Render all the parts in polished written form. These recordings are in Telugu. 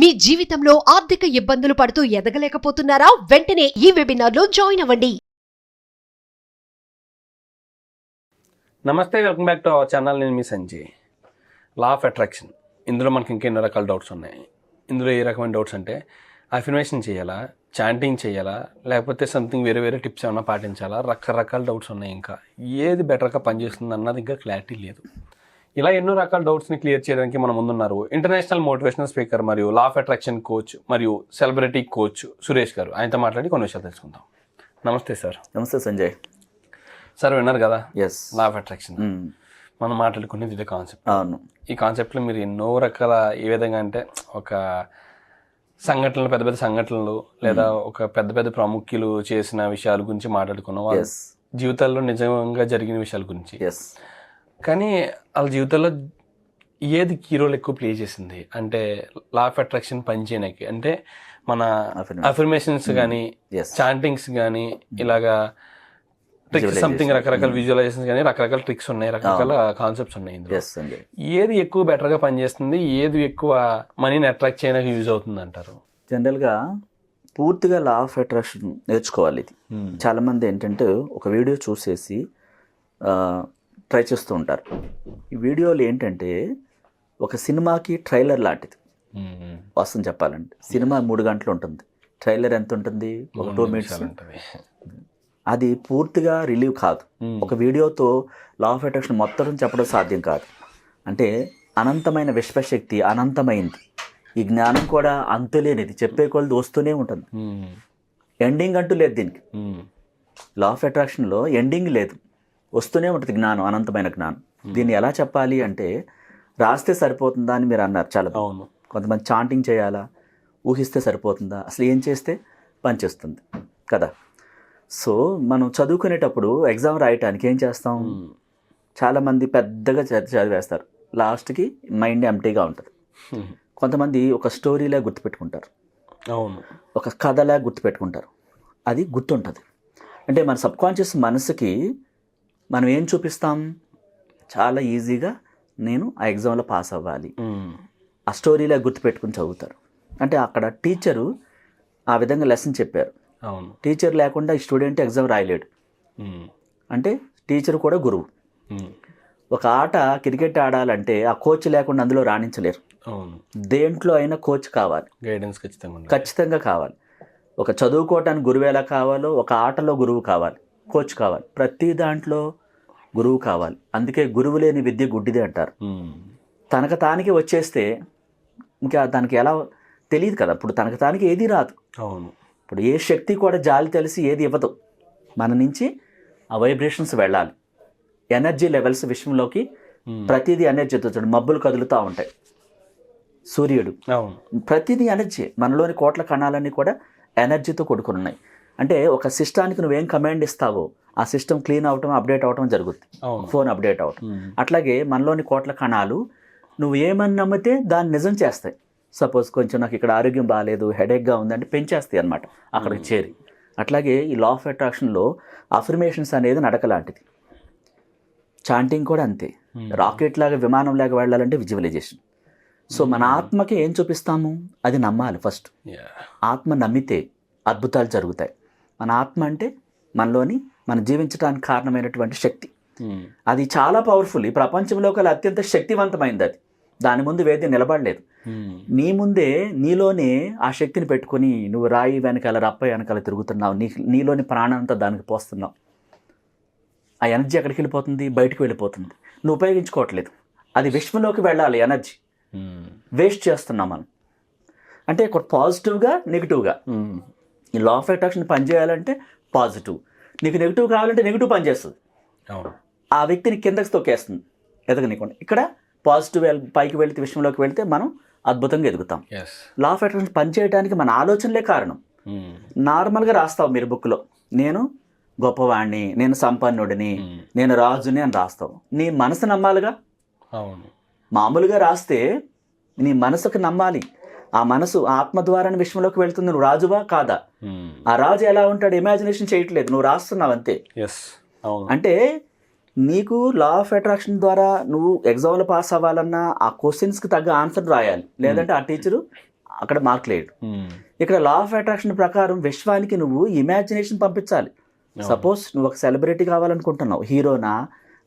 మీ జీవితంలో ఆర్థిక ఇబ్బందులు పడుతూ ఎదగలేకపోతున్నారా? వెంటనే ఈ వెబినార్లో జాయిన్ అవ్వండి. నమస్తే, welcome back to our channel. నేను మీ సంజయ్. లా ఆఫ్ అట్రాక్షన్, ఇందులో మనకి ఇంకెన్నో రకాల డౌట్స్ ఉన్నాయి. ఇందులో ఏ రకమైన డౌట్స్ అంటే అఫర్మేషన్ చేయాలా, చాంటింగ్ చేయాలా, లేకపోతే సంథింగ్ వేరే వేరే టిప్స్ ఏమైనా పాటించాలా, రకరకాల డౌట్స్ ఉన్నాయి. ఇంకా ఏది బెటర్గా పనిచేస్తుంది అన్నది ఇంకా క్లారిటీ లేదు. ఇలా ఎన్నో రకాల డౌట్స్ని క్లియర్ చేయడానికి మన ముందున్నారు ఇంటర్నేషనల్ మోటివేషనల్ స్పీకర్ మరియు లా ఆఫ్ అట్రాక్షన్ కోచ్ మరియు సెలబ్రిటీ కోచ్ సురేష్ గారు. ఆయనతో మాట్లాడి కొన్ని విషయాలు తెలుసుకుందాం. నమస్తే సార్. నమస్తే సంజయ్. సార్ విన్నారు కదా ఎస్, లా ఆఫ్ అట్రాక్షన్. మనం మాట్లాడుకునేది ఇదే కాన్సెప్ట్. అవును. ఈ కాన్సెప్ట్లో మీరు ఎన్నో రకాల ఏ విధంగా అంటే ఒక సంఘటనలు, పెద్ద పెద్ద సంఘటనలు లేదా ఒక పెద్ద పెద్ద ప్రాముఖ్యులు చేసిన విషయాల గురించి మాట్లాడుకున్నాం. వాళ్ళ జీవితాల్లో నిజంగా జరిగిన విషయాల గురించి. కానీ వాళ్ళ జీవితంలో ఏది కీ రోల్ ఎక్కువ ప్లే చేసింది అంటే లా ఆఫ్ అట్రాక్షన్ పనిచేయడానికి అంటే మన అఫర్మేషన్స్ కానీ, చాంటింగ్స్ కానీ, ఇలాగా ట్రిక్స్ సంథింగ్ రకరకాల విజువలైజేషన్స్ కానీ రకరకాల ట్రిక్స్ ఉన్నాయి, రకరకాల కాన్సెప్ట్స్ ఉన్నాయి. ఇందులో ఏది ఎక్కువ బెటర్గా పనిచేస్తుంది, ఏది ఎక్కువ మనీని అట్రాక్ట్ చేయడానికి యూజ్ అవుతుంది అంటారు? జనరల్గా పూర్తిగా లా ఆఫ్ అట్రాక్షన్ నేర్చుకోవాలి. ఇది చాలామంది ఏంటంటే ఒక వీడియో చూసేసి ట్రై చేస్తూ ఉంటారు. ఈ వీడియోలు ఏంటంటే ఒక సినిమాకి ట్రైలర్ లాంటిది. వస్తుంది చెప్పాలంటే సినిమా 3 గంటలు ఉంటుంది, ట్రైలర్ ఎంత ఉంటుంది? ఒక 2 minutes ఉంటుంది. అది పూర్తిగా రిలీవ్ కాదు. ఒక వీడియోతో లా ఆఫ్ అట్రాక్షన్ మొత్తం చెప్పడం సాధ్యం కాదు. అంటే అనంతమైన విశ్వశక్తి అనంతమైంది. ఈ జ్ఞానం కూడా అంతులేనిది, చెప్పే కొలది వస్తూనే ఉంటుంది. ఎండింగ్ అంటూ లేదు దీనికి. లా ఆఫ్ అట్రాక్షన్లో ఎండింగ్ లేదు, వస్తూనే ఉంటుంది జ్ఞానం, అనంతమైన జ్ఞానం. దీన్ని ఎలా చెప్పాలి అంటే రాస్తే సరిపోతుందా అని మీరు అన్నారు. చాలా కొంతమంది చాంటింగ్ చేయాలా, ఊహిస్తే సరిపోతుందా, అసలు ఏం చేస్తే పనిచేస్తుంది కదా. సో మనం చదువుకునేటప్పుడు ఎగ్జామ్ రాయటానికి ఏం చేస్తాం? చాలామంది పెద్దగా చదివేస్తారు, లాస్ట్కి మైండ్ ఎంటీగా ఉంటుంది. కొంతమంది ఒక స్టోరీలా గుర్తుపెట్టుకుంటారు, ఒక కథలా గుర్తుపెట్టుకుంటారు, అది గుర్తుంటుంది. అంటే మన సబ్కాన్షియస్ మనసుకి మనం ఏం చూపిస్తాం? చాలా ఈజీగా నేను ఆ ఎగ్జామ్లో పాస్ అవ్వాలి, ఆ స్టోరీలా గుర్తుపెట్టుకుని చదువుతారు. అంటే అక్కడ టీచరు ఆ విధంగా లెసన్ చెప్పారు. టీచర్ లేకుండా ఈ స్టూడెంట్ ఎగ్జామ్ రాయలేడు. అంటే టీచర్ కూడా గురువు. ఒక ఆట క్రికెట్ ఆడాలంటే ఆ కోచ్ లేకుండా అందులో రాణించలేరు. దేంట్లో అయినా కోచ్ కావాలి, గైడెన్స్ ఖచ్చితంగా కావాలి. ఒక చదువుకోవటానికి గురువు ఎలా కావాలో ఒక ఆటలో గురువు కావాలి, కోచ్ కావాలి. ప్రతి దాంట్లో గురువు కావాలి. అందుకే గురువు లేని విద్య గుడ్డిది అంటారు. తనకు తానికి వచ్చేస్తే ఇంకా దానికి ఎలా తెలియదు కదా. ఇప్పుడు తనకు తానికి ఏది రాదు. ఇప్పుడు ఏ శక్తి కూడా జాలి తెలిసి ఏది ఇవ్వదు. మన నుంచి ఆ వైబ్రేషన్స్ వెళ్ళాలి, ఎనర్జీ లెవెల్స్ విశ్వంలోకి. ప్రతిదీ ఎనర్జీతో చూడండి, మబ్బులు కదులుతూ ఉంటాయి, సూర్యుడు, ప్రతిదీ ఎనర్జీ. మనలోని కోట్ల కణాలన్నీ కూడా ఎనర్జీతో కొడుకుని ఉన్నాయి. అంటే ఒక సిస్టానికి నువ్వేం కమాండ్ ఇస్తావో ఆ సిస్టమ్ క్లీన్ అవటం, అప్డేట్ అవటం జరుగుతుంది, ఫోన్ అప్డేట్ అవటం. అట్లాగే మనలోని కోట్ల కణాలు నువ్వు ఏమని నమ్మితే దాన్ని నిజం చేస్తాయి. సపోజ్ కొంచెం నాకు ఇక్కడ ఆరోగ్యం బాగాలేదు, హెడేక్గా ఉందంటే పెంచేస్తాయి అన్నమాట అక్కడికి చేరి. అట్లాగే ఈ లా ఆఫ్ అట్రాక్షన్లో అఫర్మేషన్స్ అనేది నడక లాంటిది. చాంటింగ్ కూడా అంతే. రాకెట్ లాగా, విమానం లాగా వెళ్ళాలంటే విజువలైజేషన్. సో మన ఆత్మకి ఏం చూపిస్తాము అది నమ్మాలి ఫస్ట్. ఆత్మ నమ్మితే అద్భుతాలు జరుగుతాయి. మన ఆత్మ అంటే మనలోని మనం జీవించడానికి కారణమైనటువంటి శక్తి. అది చాలా పవర్ఫుల్. ఈ ప్రపంచంలో కల అత్యంత శక్తివంతమైంది అది. దాని ముందు వేది నిలబడలేదు. నీ ముందే నీలోనే ఆ శక్తిని పెట్టుకొని నువ్వు రాయి వెనకాల, రప్ప వెనకాల తిరుగుతున్నావు. నీలోని ప్రాణంతా దానికి పోస్తున్నావు. ఆ ఎనర్జీ ఎక్కడికి వెళ్ళిపోతుంది? బయటకు వెళ్ళిపోతుంది. నువ్వు ఉపయోగించుకోవట్లేదు. అది విశ్వంలోకి వెళ్ళాలి ఎనర్జీ. వేస్ట్ చేస్తున్నాం మనం. అంటే ఒక పాజిటివ్గా, నెగిటివ్గా. ఈ లా ఆఫ్ అట్రాక్షన్ పనిచేయాలంటే పాజిటివ్, నీకు నెగిటివ్ కావాలంటే నెగిటివ్ పనిచేస్తుంది. ఆ వ్యక్తిని కిందకి తొక్కేస్తుంది, ఎదగనీకుండా. ఇక్కడ పాజిటివ్ పైకి వెళితే, విషయంలోకి వెళితే మనం అద్భుతంగా ఎదుగుతాం. లా ఆఫ్ అట్రాక్షన్ పనిచేయడానికి మన ఆలోచనలే కారణం. నార్మల్గా రాస్తావు మీరు బుక్లో, నేను గొప్పవాడిని, నేను సంపన్నుడిని, నేను రాజుని అని రాస్తావు. నీ మనసు నమ్మాలిగా. మామూలుగా రాస్తే నీ మనసుకు నమ్మాలి. ఆ మనసు ఆత్మ ద్వారానే విశ్వంలోకి వెళ్తుంది. నువ్వు రాజువా కాదా? ఆ రాజు ఎలా ఉంటాడు? ఇమాజినేషన్ చేయట్లేదు, నువ్వు రాస్తున్నావు అంతే. అంటే నీకు లా ఆఫ్ అట్రాక్షన్ ద్వారా నువ్వు ఎగ్జామ్లో పాస్ అవ్వాలన్నా ఆ క్వశ్చన్స్కి తగ్గ ఆన్సర్ రాయాలి. లేదంటే ఆ టీచరు అక్కడ మార్క్ లేడు. ఇక్కడ లా ఆఫ్ అట్రాక్షన్ ప్రకారం విశ్వానికి నువ్వు ఇమాజినేషన్ పంపించాలి. సపోజ్ నువ్వు ఒక సెలబ్రిటీ కావాలనుకుంటున్నావు, హీరోనా,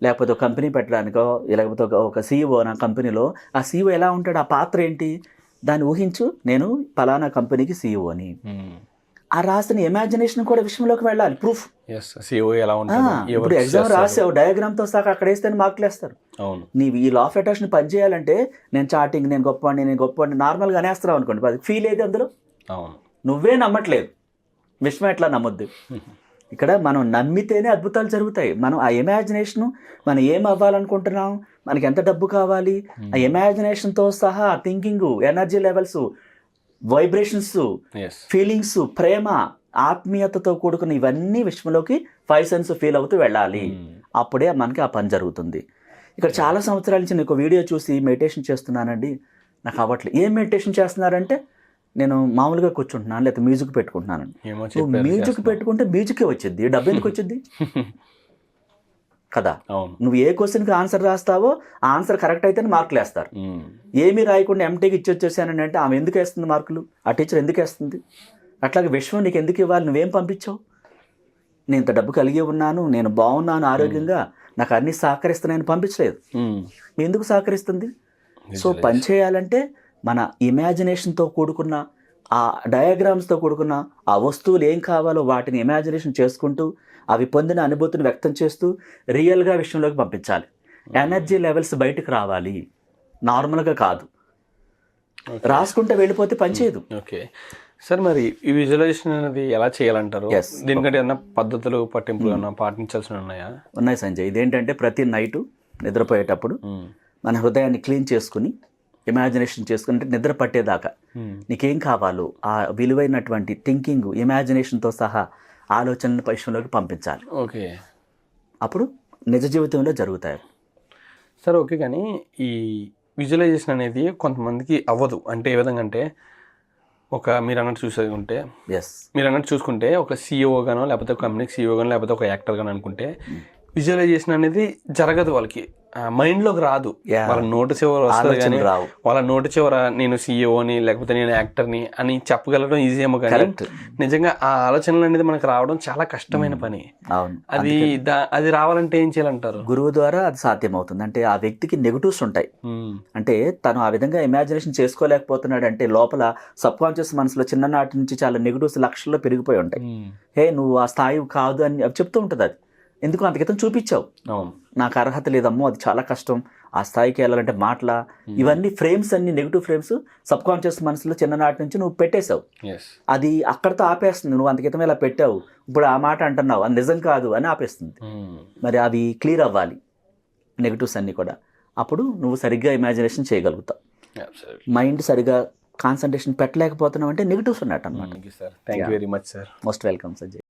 లేకపోతే ఒక కంపెనీ పెట్టడానికో, లేకపోతే ఒక సీఈఓనా కంపెనీలో, ఆ సీఈఓ ఎలా ఉంటాడు, ఆ పాత్ర ఏంటి, దాన్ని ఊహించు, నేను పలానా కంపెనీకి సీఈఓని. ఆ రాసిన ఇమాజినేషన్ కూడా విషయంలోకి వెళ్ళాలి. ప్రూఫ్. ఇప్పుడు ఎగ్జామ్ రాసావు, డయాగ్రామ్తో సహా అక్కడ వేస్తే మార్కులు వేస్తారు. నీవు ఈ లా ఆఫ్ అట్రాక్షన్ పని చేయాలంటే నేను చాటింగ్, నేను గొప్పవాడిని నార్మల్గా అనేస్తున్నావు అనుకోండి, అది ఫీల్ ఏది అందులో, నువ్వే నమ్మట్లేదు. విశ్వం ఎట్లా నమ్మొద్దు. ఇక్కడ మనం నమ్మితేనే అద్భుతాలు జరుగుతాయి. మనం ఆ ఇమాజినేషన్, మనం ఏం అవ్వాలనుకుంటున్నాం, మనకి ఎంత డబ్బు కావాలి, ఆ ఇమాజినేషన్తో సహా thinking, energy levels, vibrations, feelings, ప్రేమ, ఆత్మీయతతో కూడుకున్న ఇవన్నీ విశ్వంలోకి 5 సెన్స్ ఫీల్ అవుతూ వెళ్ళాలి. అప్పుడే మనకి ఆ పని జరుగుతుంది. ఇక్కడ చాలా సంవత్సరాల నుంచి నేను ఒక వీడియో చూసి మెడిటేషన్ చేస్తున్నానండి, నాకు అవ్వట్లేదు. ఏం మెడిటేషన్ చేస్తున్నారంటే, నేను మామూలుగా కూర్చుంటున్నాను, లేకపోతే మ్యూజిక్ పెట్టుకుంటున్నాను. మ్యూజిక్ పెట్టుకుంటే మ్యూజికే వచ్చింది, డబ్బు ఎందుకు వచ్చింది కదా. నువ్వు ఏ క్వశ్చన్కి ఆన్సర్ రాస్తావో ఆ ఆన్సర్ కరెక్ట్ అయితేనే మార్కులు వేస్తారు. ఏమీ రాయకుండా ఎంటీకి ఇచ్చొచ్చేసానని అంటే ఆమె ఎందుకు వేస్తుంది మార్కులు, ఆ టీచర్ ఎందుకు వేస్తుంది? అట్లాగే విశ్వం నీకు ఎందుకు ఇవ్వాలి, నువ్వేం పంపించావు? నేను ఇంత డబ్బు కలిగి ఉన్నాను, నేను బాగున్నాను, ఆరోగ్యంగా, నాకు అన్ని సహకరిస్తున్నాయని పంపించలేదు. ఎందుకు సహకరిస్తుంది? సో పని చేయాలంటే మన ఇమాజినేషన్తో కూడుకున్న, ఆ డయాగ్రామ్స్తో కూడుకున్న ఆ వస్తువులు ఏం కావాలో వాటిని ఇమాజినేషన్ చేసుకుంటూ, అవి పొందిన అనుభూతిని వ్యక్తం చేస్తూ రియల్గా విషయంలోకి పంపించాలి. ఎనర్జీ లెవెల్స్ బయటకు రావాలి, నార్మల్గా కాదు. రాసుకుంటే వెళ్ళిపోతే పనిచేయదు. ఓకే సార్, మరి ఈ విజువలైజేషన్ అనేది ఎలా చేయాలంటారు? దీనికంటే ఏమన్నా పద్ధతులు, పట్టింపులు ఏమన్నా పాటించాల్సి ఉన్నాయా? ఉన్నాయి సంజయ్. ఇదేంటంటే ప్రతి నైటు నిద్రపోయేటప్పుడు మన హృదయాన్ని క్లీన్ చేసుకుని, ఇమాజినేషన్ చేసుకుంటే నిద్ర పట్టేదాకా నీకేం కావాలో ఆ విలువైనటువంటి థింకింగ్, ఇమాజినేషన్తో సహా ఆలోచనలను విషయంలోకి పంపించాలి. ఓకే, అప్పుడు నిజ జీవితంలో జరుగుతాయి. సరే ఓకే, కానీ ఈ విజువలైజేషన్ అనేది కొంతమందికి అవ్వదు. అంటే ఏ విధంగా అంటే, మీరు అన్నట్టు చూసుకుంటే ఒక సీఈఓ గానో, లేకపోతే ఒక కంపెనీకి సీఈఓ గానో, లేకపోతే ఒక యాక్టర్ గానో అనుకుంటే విజువలైజేషన్ అనేది జరగదు, వాళ్ళకి మైండ్లోకి రాదు. వాళ్ళ నోటి చివర వస్తుంది కానీ వాళ్ళ నోటి చివర నేను సీఈఓని లేకపోతే నేను యాక్టర్ని అని చెప్పగలడం ఈజీ ఏమో, కానీ నిజంగా ఆ ఆలోచనలు అనేది మనకు రావడం చాలా కష్టమైన పని. అది రావాలంటే ఏం చేయాలంటారు? గురువు ద్వారా అది సాధ్యమవుతుంది. అంటే ఆ వ్యక్తికి నెగటివ్స్ ఉంటాయి. అంటే తను ఆ విధంగా ఇమాజినేషన్ చేసుకోలేకపోతున్నాడు అంటే లోపల సబ్ కాన్షియస్ మనసులో చిన్ననాటి నుంచి చాలా నెగటివ్స్ లక్షల్లో పెరిగిపోయి ఉంటాయి. హే నువ్వు ఆ స్థాయి కాదు అని చెప్తూ ఉంటుంది. అది ఎందుకు అంత క్రితం చూపించావు, నాకు అర్హత లేదమ్మో, అది చాలా కష్టం, ఆ స్థాయికి వెళ్ళాలంటే మాటల, ఇవన్నీ ఫ్రేమ్స్, అన్ని నెగిటివ్ ఫ్రేమ్స్ సబ్ కాన్షియస్ మనసులో చిన్ననాటి నుంచి నువ్వు పెట్టేశావు. అది అక్కడితో ఆపేస్తుంది. నువ్వు అంత క్రితం ఇలా పెట్టావు, ఇప్పుడు ఆ మాట అంటున్నావు, అది నిజం కాదు అని ఆపేస్తుంది. మరి అవి క్లియర్ అవ్వాలి నెగిటివ్స్ అన్నీ కూడా. అప్పుడు నువ్వు సరిగ్గా ఇమాజినేషన్ చేయగలుగుతావు. మైండ్ సరిగ్గా కాన్సన్ట్రేషన్ పెట్టలేకపోతున్నావు అంటే నెగిటివ్స్ ఉన్నట్టు అన్నమాట. Thank you very much sir. Most welcome Sanjay.